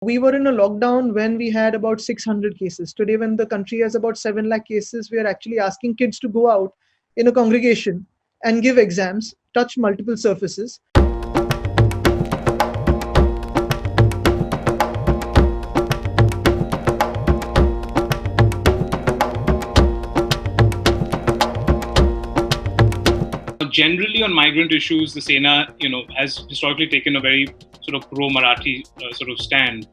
We were in a lockdown when we had about 600 cases. Today, when the country has about 7 lakh cases, we are actually asking kids to go out in a congregation and give exams, touch multiple surfaces. Generally, on migrant issues, the Sena, has historically taken a very sort of pro-Marathi sort of stand,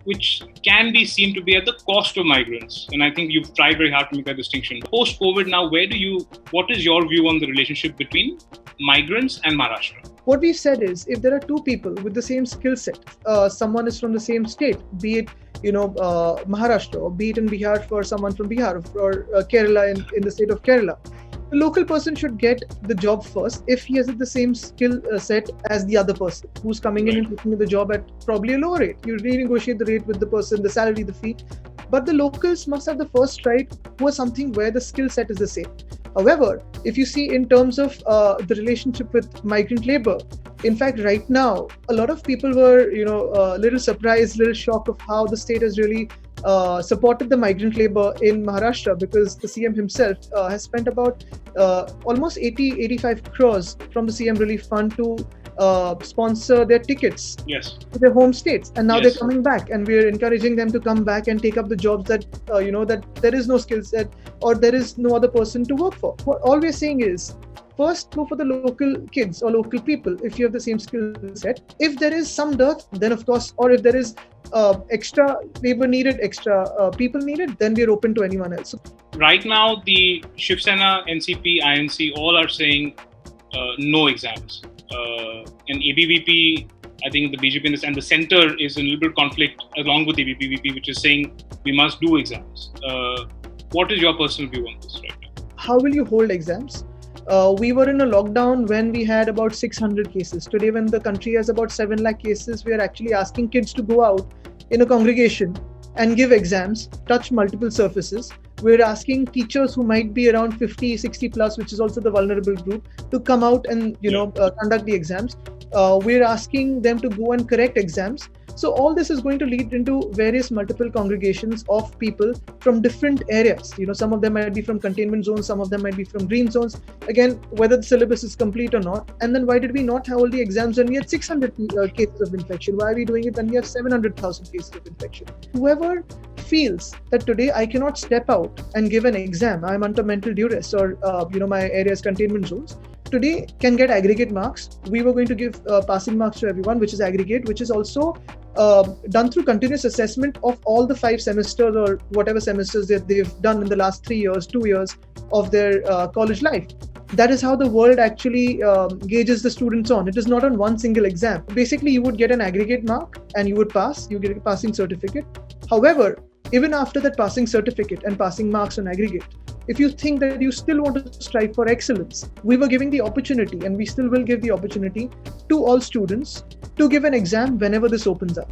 which can be seen to be at the cost of migrants. And I think you've tried very hard to make that distinction. Post-COVID, now, what is your view on the relationship between migrants and Maharashtra? What we've said is, if there are two people with the same skill set, someone is from the same state, be it Maharashtra, or be it in Bihar for someone from Bihar, or Kerala in the state of Kerala. The local person should get the job first if he has the same skill set as the other person who's coming in and taking the job at probably a lower rate. You renegotiate the rate with the person, the salary, the fee. But the locals must have the first right for something where the skill set is the same. However, if you see in terms of the relationship with migrant labor, in fact, right now, a lot of people were, a little surprised, little shocked of how the state has really supported the migrant labor in Maharashtra, because the CM himself has spent about almost 85 crores from the CM Relief Fund to sponsor their tickets to their home states. And now they're coming back, and we're encouraging them to come back and take up the jobs that, that there is no skill set or there is no other person to work for. What all we're saying is, first, go for the local kids or local people if you have the same skill set. If there is some dearth, then of course, or if there is extra labor needed, extra people needed, then we're open to anyone else. Right now, the Shiv Sena, NCP, INC all are saying no exams. And ABVP, I think the BJP and the centre is in a little bit of conflict along with the ABVP, which is saying we must do exams. What is your personal view on this right now? How will you hold exams? We were in a lockdown when we had about 600 cases. Today, when the country has about 7 lakh cases, we are actually asking kids to go out in a congregation and give exams, touch multiple surfaces. We're asking teachers who might be around 50, 60 plus, which is also the vulnerable group, to come out and conduct the exams. We're asking them to go and correct exams. So all this is going to lead into various multiple congregations of people from different areas. Some of them might be from containment zones, some of them might be from green zones. Again, whether the syllabus is complete or not. And then why did we not hold the exams when we had 600 cases of infection? Why are we doing it when we have 700,000 cases of infection? Whoever feels that today I cannot step out and give an exam, I'm under mental duress, or my area's containment zones, today can get aggregate marks. We were going to give passing marks to everyone, which is aggregate, which is also done through continuous assessment of all the 5 semesters or whatever semesters that they've done in the last 3 years, 2 years of their college life. That is how the world actually gauges the students on. It is not on one single exam. Basically, you would get an aggregate mark and you would pass. You get a passing certificate. However, even after that passing certificate and passing marks on aggregate, if you think that you still want to strive for excellence, we were giving the opportunity, and we still will give the opportunity to all students to give an exam whenever this opens up.